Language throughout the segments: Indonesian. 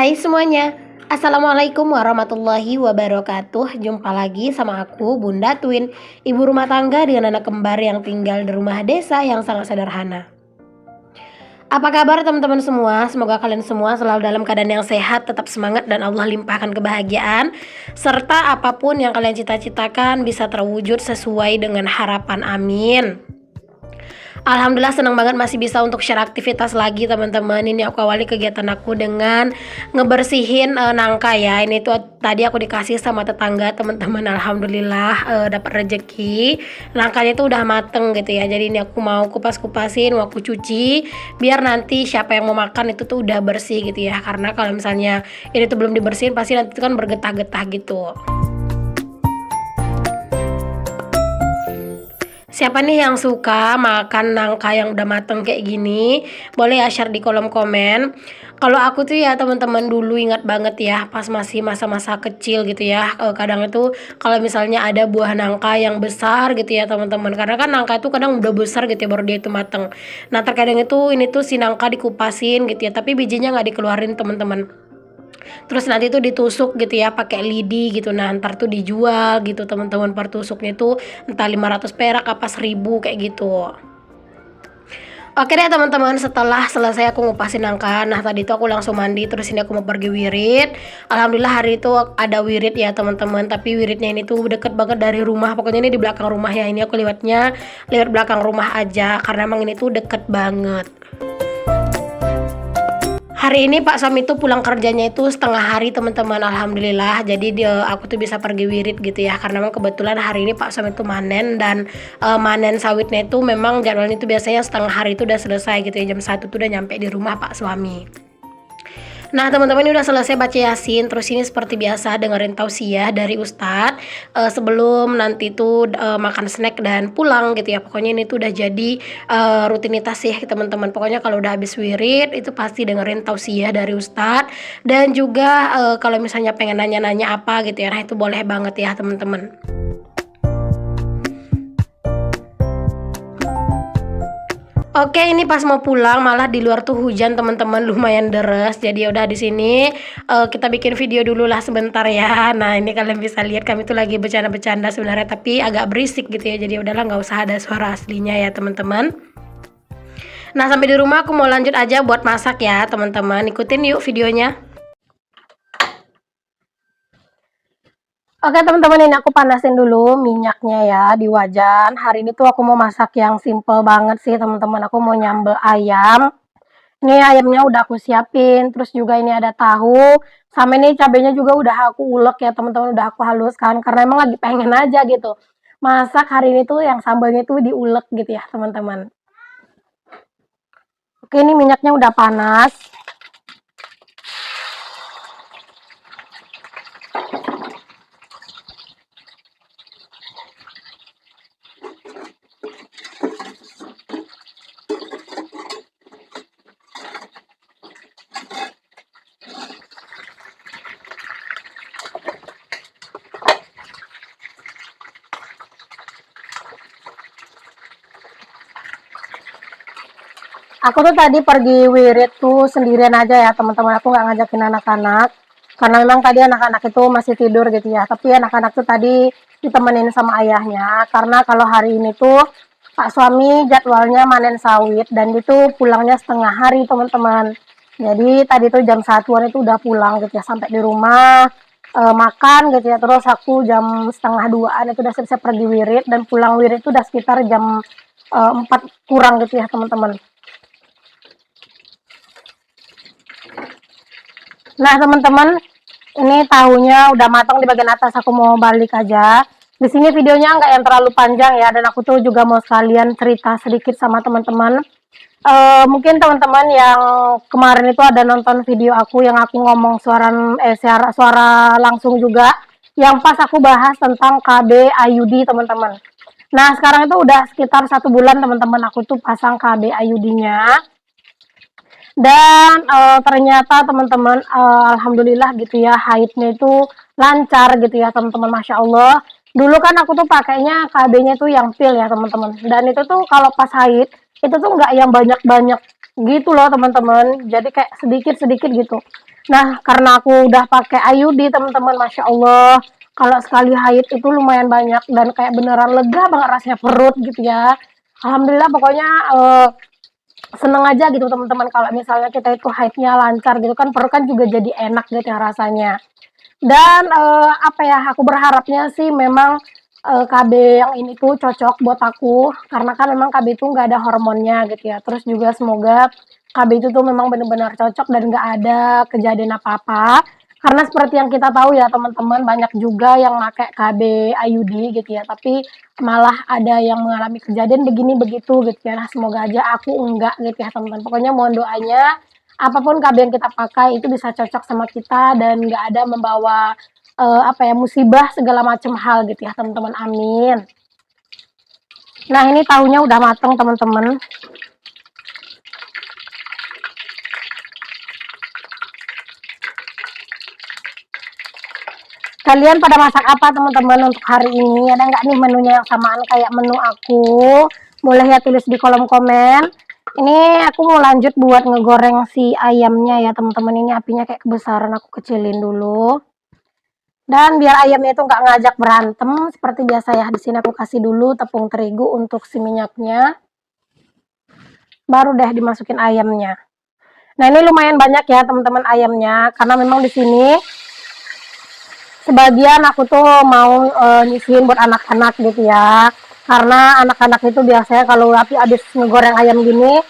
Hai semuanya, Assalamualaikum warahmatullahi wabarakatuh. Jumpa lagi sama aku, Bunda Twin, ibu rumah tangga dengan anak kembar yang tinggal di rumah desa yang sangat sederhana. Apa kabar teman-teman semua? Semoga kalian semua selalu dalam keadaan yang sehat, tetap semangat dan Allah limpahkan kebahagiaan, serta apapun yang kalian cita-citakan bisa terwujud sesuai dengan harapan. Amin. Alhamdulillah senang banget masih bisa untuk share aktivitas lagi teman-teman. Ini aku awali kegiatan aku dengan ngebersihin nangka ya. Ini tuh tadi aku dikasih sama tetangga teman-teman. Alhamdulillah dapat rezeki. Nangkanya tuh udah mateng gitu ya. Jadi ini aku mau kupas-kupasin, mau aku cuci biar nanti siapa yang mau makan itu tuh udah bersih gitu ya. Karena kalau misalnya ini tuh belum dibersihin pasti nanti itu kan bergetah-getah gitu. Siapa nih yang suka makan nangka yang udah mateng kayak gini? Boleh ya share di kolom komen. Kalau aku tuh ya teman-teman dulu ingat banget ya pas masih masa-masa kecil gitu ya. Kadang itu kalau misalnya ada buah nangka yang besar gitu ya teman-teman. Karena kan nangka itu kadang udah besar gitu ya baru dia itu mateng. Nah terkadang itu ini tuh si nangka dikupasin gitu ya. Tapi bijinya nggak dikeluarin teman-teman. Terus nanti tuh ditusuk gitu ya pakai lidi gitu. Nah, ntar tuh dijual gitu teman-teman, per tusuknya tuh entah 500 perak apa 1000 kayak gitu. Oke deh teman-teman, setelah selesai aku ngupasin nangka. Nah, tadi tuh aku langsung mandi, terus ini aku mau pergi wirid. Alhamdulillah hari itu ada wirid ya teman-teman, tapi wiridnya ini tuh deket banget dari rumah. Pokoknya ini di belakang rumah ya. Ini aku lewatnya lewat belakang rumah aja karena emang ini tuh deket banget. Hari ini Pak suami tuh pulang kerjanya itu setengah hari teman-teman. Alhamdulillah jadi aku tuh bisa pergi wirid gitu ya karena memang kebetulan hari ini Pak suami tuh manen dan manen sawitnya itu memang jadwalnya itu biasanya setengah hari itu udah selesai gitu ya, jam 1 tuh udah nyampe di rumah Pak suami. Nah teman-teman ini udah selesai baca yasin. Terus ini seperti biasa dengerin tausiah dari Ustadz sebelum nanti tuh makan snack dan pulang gitu ya. Pokoknya ini tuh udah jadi rutinitas ya teman-teman. Pokoknya kalau udah habis wirid itu pasti dengerin tausiah dari Ustadz. Dan juga kalau misalnya pengen nanya-nanya apa gitu ya, nah itu boleh banget ya teman-teman. Oke, ini pas mau pulang malah di luar tuh hujan teman-teman, lumayan deras. Jadi ya udah di sini kita bikin video dulu lah sebentar ya. Nah, ini kalian bisa lihat kami tuh lagi bercanda-bercanda sebenarnya tapi agak berisik gitu ya. Jadi udahlah nggak usah ada suara aslinya ya teman-teman. Nah, sampai di rumah aku mau lanjut aja buat masak ya teman-teman. Ikutin yuk videonya. Oke teman-teman, ini aku panasin dulu minyaknya ya di wajan. Hari ini tuh aku mau masak yang simple banget sih teman-teman. Aku mau nyambel ayam. Ini ayamnya udah aku siapin. Terus juga ini ada tahu. Sama ini cabenya juga udah aku ulek ya teman-teman. Udah aku haluskan karena emang lagi pengen aja gitu. Masak hari ini tuh yang sambalnya tuh diulek gitu ya teman-teman. Oke, ini minyaknya udah panas. Aku tuh tadi pergi wirid tuh sendirian aja ya teman-teman. Aku nggak ngajakin anak-anak karena memang tadi anak-anak itu masih tidur gitu ya. Tapi anak-anak tuh tadi ditemenin sama ayahnya karena kalau hari ini tuh Pak suami jadwalnya manen sawit dan itu pulangnya setengah hari teman-teman. Jadi tadi tuh jam 1-an itu udah pulang gitu ya, sampai di rumah makan gitu ya. Terus aku jam setengah 2-an itu udah selesai pergi wirid dan pulang wirid itu udah sekitar jam 4 kurang gitu ya teman-teman. Nah teman-teman, ini tahunya udah matang di bagian atas. Aku mau balik aja. Di sini videonya nggak yang terlalu panjang ya, dan aku tuh juga mau sekalian cerita sedikit sama teman-teman. Mungkin teman-teman yang kemarin itu ada nonton video aku yang aku ngomong suara langsung juga, yang pas aku bahas tentang KB IUD teman-teman. Nah sekarang itu udah sekitar 1 bulan teman-teman aku tuh pasang KB IUD-nya. Dan ternyata teman-teman alhamdulillah gitu ya, haidnya itu lancar gitu ya teman-teman, Masya Allah. Dulu kan aku tuh pakainya KB-nya tuh yang pil ya teman-teman, dan itu tuh kalau pas haid itu tuh nggak yang banyak-banyak gitu loh teman-teman, jadi kayak sedikit-sedikit gitu. Nah, karena aku udah pakai IUD teman-teman, Masya Allah, kalau sekali haid itu lumayan banyak dan kayak beneran lega banget rasanya perut gitu ya. Alhamdulillah pokoknya seneng aja gitu teman-teman kalau misalnya kita itu haidnya lancar gitu kan, perut kan juga jadi enak gitu ya rasanya. Dan apa ya, aku berharapnya sih memang KB yang ini tuh cocok buat aku karena kan memang KB itu nggak ada hormonnya gitu ya. Terus juga semoga KB itu tuh memang benar-benar cocok dan nggak ada kejadian apa-apa. Karena seperti yang kita tahu ya teman-teman, banyak juga yang pakai KB IUD gitu ya, tapi malah ada yang mengalami kejadian begini begitu gitu ya. Nah, semoga aja aku enggak gitu ya teman-teman. Pokoknya mohon doanya apapun KB yang kita pakai itu bisa cocok sama kita dan nggak ada membawa apa ya, musibah segala macam hal gitu ya teman-teman, amin. Nah, ini tahunya udah mateng teman-teman. Kalian pada masak apa teman-teman untuk hari ini? Ada nggak nih menunya yang samaan kayak menu aku? Boleh ya tulis di kolom komen. Ini aku mau lanjut buat ngegoreng si ayamnya ya teman-teman. Ini apinya kayak kebesaran, aku kecilin dulu. Dan biar ayamnya itu nggak ngajak berantem, seperti biasa ya, di sini aku kasih dulu tepung terigu untuk si minyaknya. Baru deh dimasukin ayamnya. Nah, ini lumayan banyak ya teman-teman ayamnya, karena memang di sini sebagian aku tuh mau nyisihin buat anak-anak gitu ya. Karena anak-anak itu biasanya kalau habis ngegoreng ayam gini,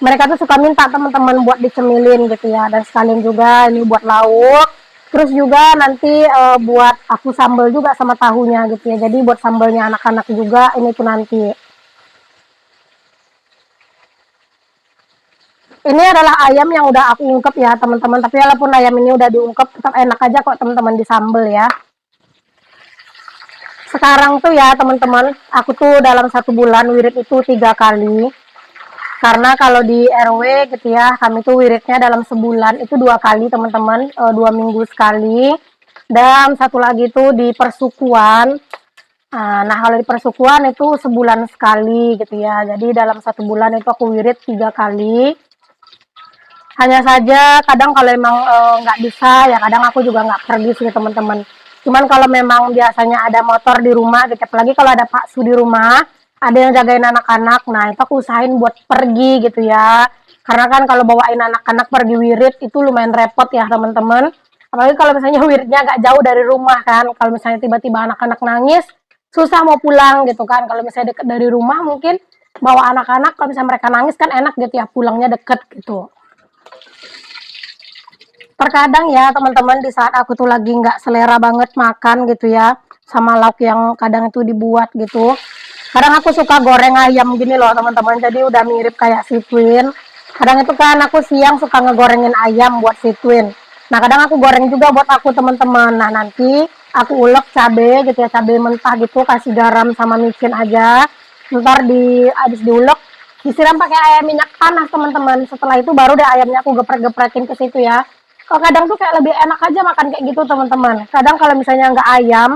mereka tuh suka minta teman-teman buat dicemilin gitu ya. Dan sekalian juga ini buat lauk. Terus juga nanti buat aku sambal juga sama tahunya gitu ya. Jadi buat sambalnya anak-anak juga ini tuh nanti. Ini adalah ayam yang udah aku ungkep ya teman-teman. Tapi walaupun ayam ini udah diungkep, tetap enak aja kok teman-teman disambel ya. Sekarang tuh ya teman-teman, aku tuh dalam 1 bulan wirid itu 3 kali. Karena kalau di RW gitu ya, kami tuh wiridnya dalam sebulan itu 2 kali teman-teman, 2 minggu sekali. Dan satu lagi tuh di persukuan. Nah, kalau di persukuan itu sebulan sekali gitu ya. Jadi dalam 1 bulan itu aku wirid 3 kali. Hanya saja kadang kalau emang nggak bisa ya kadang aku juga nggak pergi sih teman-teman. Cuman kalau memang biasanya ada motor di rumah gitu, apalagi kalau ada Pak Su di rumah, ada yang jagain anak-anak, nah itu aku usahain buat pergi gitu ya. Karena kan kalau bawain anak-anak pergi wirid itu lumayan repot ya teman-teman. Apalagi kalau misalnya wiridnya agak jauh dari rumah kan, kalau misalnya tiba-tiba anak-anak nangis, susah mau pulang gitu kan. Kalau misalnya deket dari rumah mungkin bawa anak-anak, kalau misalnya mereka nangis kan enak gitu ya, pulangnya deket gitu. Terkadang ya teman-teman di saat aku tuh lagi nggak selera banget makan gitu ya sama lauk yang kadang itu dibuat gitu, kadang aku suka goreng ayam gini loh teman-teman, jadi udah mirip kayak situin. Kadang itu kan aku siang suka ngegorengin ayam buat situin, nah kadang aku goreng juga buat aku teman-teman. Nah nanti aku ulek cabe gitu ya, cabe mentah gitu, kasih garam sama micin aja, ntar di habis diulek disiram pakai air minyak panas teman-teman. Setelah itu baru deh ayamnya aku geprek-geprekin ke situ ya. Kalau kadang tuh kayak lebih enak aja makan kayak gitu teman-teman. Kadang kalau misalnya nggak ayam,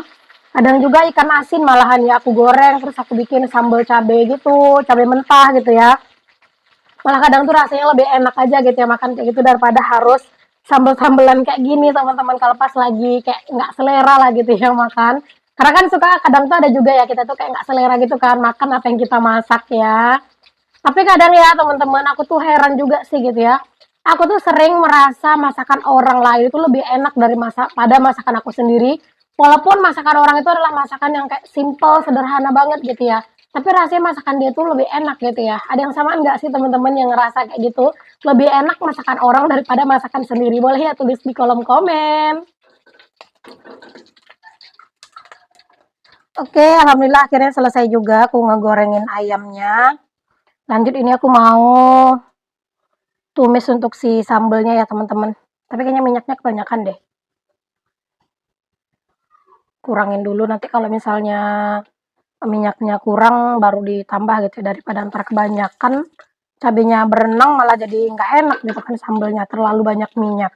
kadang juga ikan asin malahan ya aku goreng terus aku bikin sambal cabe gitu, cabe mentah gitu ya. Malah kadang tuh rasanya lebih enak aja gitu ya makan kayak gitu daripada harus sambel-sambelan kayak gini teman-teman, kalau pas lagi kayak nggak selera lah gitu ya makan. Karena kan suka kadang tuh ada juga ya kita tuh kayak nggak selera gitu kan makan apa yang kita masak ya. Tapi kadang ya teman-teman, aku tuh heran juga sih gitu ya. Aku tuh sering merasa masakan orang lain itu lebih enak dari pada masakan aku sendiri. Walaupun masakan orang itu adalah masakan yang kayak simple, sederhana banget gitu ya. Tapi rasanya masakan dia tuh lebih enak gitu ya. Ada yang sama enggak sih teman-teman yang ngerasa kayak gitu? Lebih enak masakan orang daripada masakan sendiri. Boleh ya tulis di kolom komen. Oke, alhamdulillah akhirnya selesai juga aku ngegorengin ayamnya. Lanjut ini aku mau tumis untuk si sambelnya ya teman-teman. Tapi kayaknya minyaknya kebanyakan deh. Kurangin dulu nanti kalau misalnya minyaknya kurang baru ditambah gitu ya, daripada ntar kebanyakan cabenya berenang malah jadi nggak enak gitu kan sambelnya terlalu banyak minyak.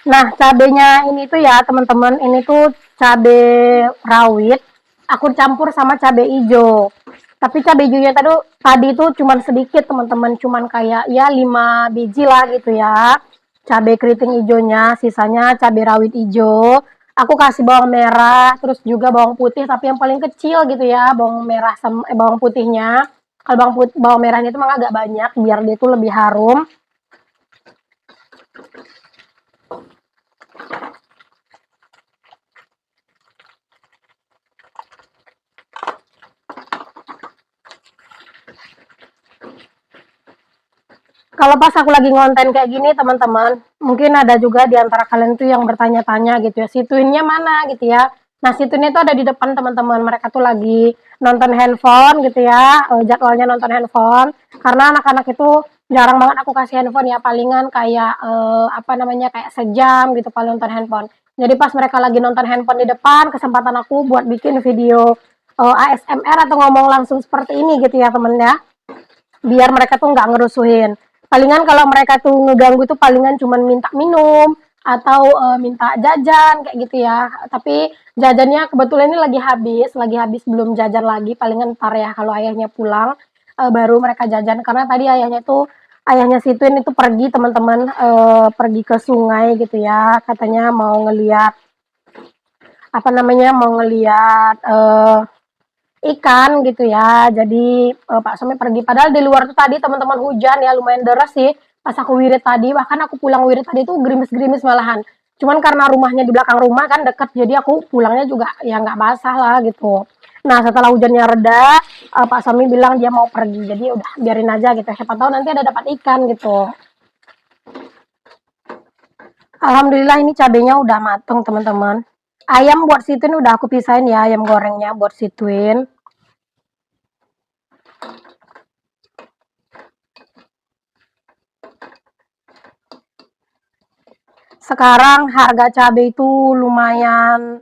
Nah, cabenya ini tuh ya teman-teman, ini tuh cabe rawit. Aku campur sama cabe ijo. Tapi cabe ijonya tadi tuh cuman sedikit teman-teman, cuman kayak ya 5 biji lah gitu ya. Cabe keriting ijonya, sisanya cabe rawit ijo. Aku kasih bawang merah, terus juga bawang putih, tapi yang paling kecil gitu ya, bawang merah sama bawang putihnya. Kalau bawang merahnya itu memang agak banyak biar dia tuh lebih harum. Kalau pas aku lagi ngonten kayak gini teman-teman, mungkin ada juga di antara kalian tuh yang bertanya-tanya gitu ya, situinnya mana gitu ya. Nah, situinnya itu ada di depan teman-teman. Mereka tuh lagi nonton handphone gitu ya, jadwalnya nonton handphone. Karena anak-anak itu jarang banget aku kasih handphone ya, palingan kayak apa namanya kayak sejam gitu paling nonton handphone. Jadi pas mereka lagi nonton handphone di depan, kesempatan aku buat bikin video ASMR atau ngomong langsung seperti ini gitu ya temen ya, biar mereka tuh nggak ngerusuhin. Palingan kalau mereka tuh ngeganggu tuh palingan cuman minta minum atau minta jajan kayak gitu ya. Tapi jajannya kebetulan ini lagi habis belum jajan lagi. Palingan ntar ya kalau ayahnya pulang baru mereka jajan karena tadi ayahnya Situin itu pergi teman-teman, pergi ke sungai gitu ya. Katanya mau ngeliat apa namanya mau ngeliat ikan gitu ya. Jadi Pak Somi pergi. Padahal di luar tuh tadi teman-teman hujan ya lumayan deras sih. Pas aku wirid tadi, bahkan aku pulang wirid tadi tuh gerimis-gerimis malahan. Cuman karena rumahnya di belakang rumah kan deket, jadi aku pulangnya juga ya nggak basah lah gitu. Nah setelah hujannya reda, Pak Somi bilang dia mau pergi. Jadi udah biarin aja gitu. Siapa tahu nanti ada dapat ikan gitu. Alhamdulillah ini cabenya udah mateng teman-teman. Ayam buat situin udah aku pisahin ya ayam gorengnya buat situin. Sekarang harga cabai itu lumayan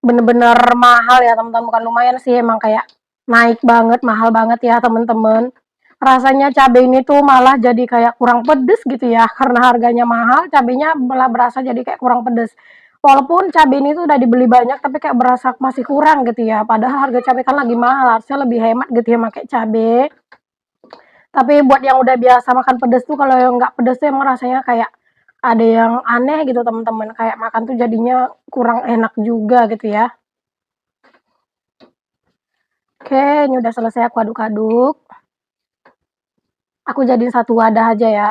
bener-bener mahal ya teman-teman, bukan lumayan sih emang kayak naik banget, mahal banget ya teman-teman. Rasanya cabai ini tuh malah jadi kayak kurang pedes gitu ya, karena harganya mahal, cabainya malah berasa jadi kayak kurang pedes. Walaupun cabai ini tuh udah dibeli banyak, tapi kayak berasa masih kurang gitu ya. Padahal harga cabai kan lagi mahal, harusnya lebih hemat gitu ya pakai cabai. Tapi buat yang udah biasa makan pedes tuh kalau yang nggak pedes tuh emang rasanya kayak ada yang aneh gitu teman-teman. Kayak makan tuh jadinya kurang enak juga gitu ya. Oke, ini udah selesai aku aduk-aduk. Aku jadiin satu wadah aja ya.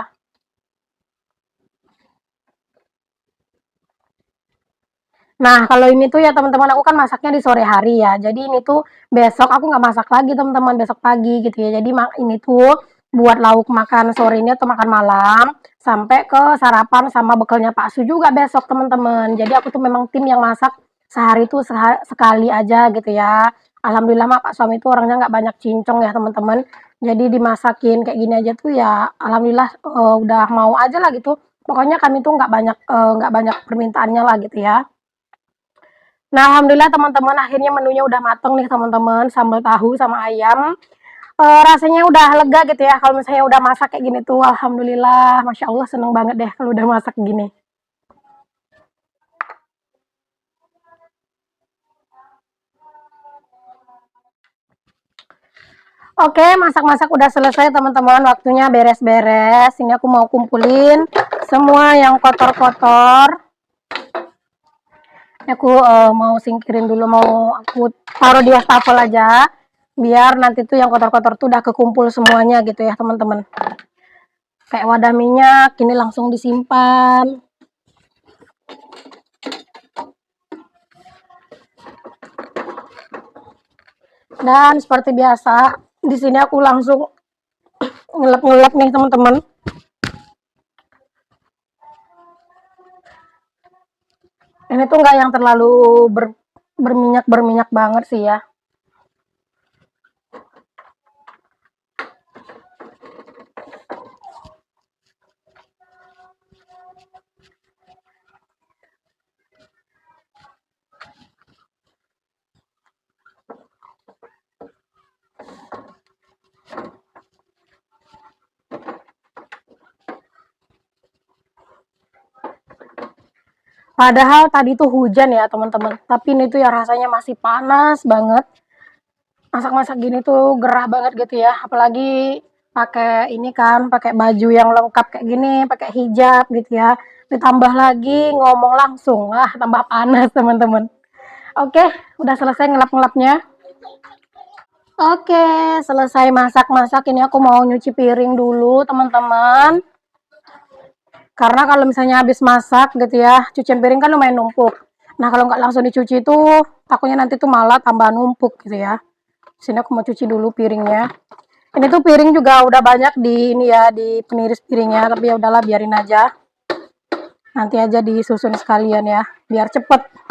Nah, kalau ini tuh ya teman-teman aku kan masaknya di sore hari ya. Jadi ini tuh besok aku nggak masak lagi teman-teman, besok pagi gitu ya. Jadi ini tuh buat lauk makan sore ini atau makan malam sampai ke sarapan sama bekalnya Pak Su juga besok teman-teman. Jadi aku tuh memang tim yang masak sehari tuh sekali aja gitu ya. Alhamdulillah mak Pak Suami itu orangnya nggak banyak cincong ya teman-teman. Jadi dimasakin kayak gini aja tuh ya alhamdulillah udah mau aja lah gitu. Pokoknya kami tuh nggak banyak permintaannya lah gitu ya. Nah, alhamdulillah teman-teman akhirnya menunya udah mateng nih teman-teman, sambal tahu sama ayam. Rasanya udah lega gitu ya kalau misalnya udah masak kayak gini tuh alhamdulillah, Masya Allah seneng banget deh kalau udah masak gini. Oke, masak-masak udah selesai teman-teman, waktunya beres-beres. Ini aku mau kumpulin semua yang kotor-kotor. Ini aku mau singkirin dulu, mau aku taruh di wastafel aja. Biar nanti tuh yang kotor-kotor tuh udah kekumpul semuanya gitu ya teman-teman. Kayak wadah minyak, ini langsung disimpan. Dan seperti biasa, di sini aku langsung ngelap-ngelap nih teman-teman. Ini tuh nggak yang terlalu berminyak banget sih ya. Padahal tadi tuh hujan ya teman-teman, tapi ini tuh ya rasanya masih panas banget. Masak-masak gini tuh gerah banget gitu ya, apalagi pakai ini kan, pakai baju yang lengkap kayak gini, pakai hijab gitu ya. Ditambah lagi ngomong langsung, tambah panas teman-teman. Oke, udah selesai ngelap-ngelapnya. Oke, selesai masak-masak ini aku mau nyuci piring dulu teman-teman. Karena kalau misalnya habis masak gitu ya, cucian piring kan lumayan numpuk. Nah, kalau nggak langsung dicuci itu takutnya nanti tuh malah tambah numpuk gitu ya. Sini aku mau cuci dulu piringnya. Ini tuh piring juga udah banyak di ini ya, di peniris piringnya, tapi ya udahlah biarin aja. Nanti aja disusun sekalian ya, biar cepet.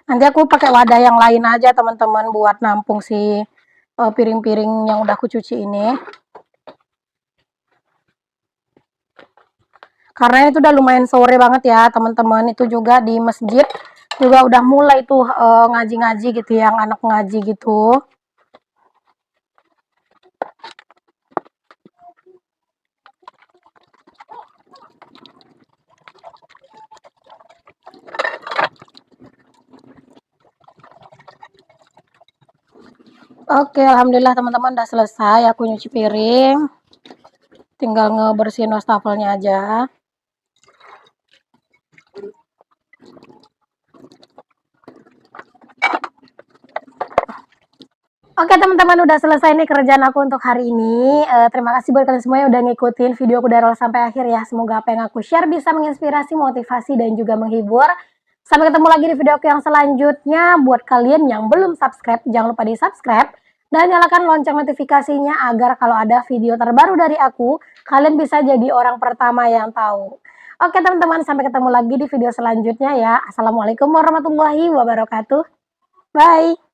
Nanti aku pakai wadah yang lain aja teman-teman buat nampung si piring-piring yang udah aku cuci ini. Karena itu udah lumayan sore banget ya teman-teman. Itu juga di masjid juga udah mulai tuh ngaji-ngaji gitu, yang anak ngaji gitu. Oke, alhamdulillah teman-teman udah selesai aku nyuci piring. Tinggal ngebersihin wastafelnya aja. Oke teman-teman, udah selesai nih kerjaan aku untuk hari ini. Terima kasih buat kalian semua yang udah ngikutin video aku dari awal sampai akhir ya. Semoga apa yang aku share bisa menginspirasi, motivasi, dan juga menghibur. Sampai ketemu lagi di video aku yang selanjutnya. Buat kalian yang belum subscribe, jangan lupa di subscribe. Dan nyalakan lonceng notifikasinya agar kalau ada video terbaru dari aku, kalian bisa jadi orang pertama yang tahu. Oke teman-teman, sampai ketemu lagi di video selanjutnya ya. Assalamualaikum warahmatullahi wabarakatuh. Bye.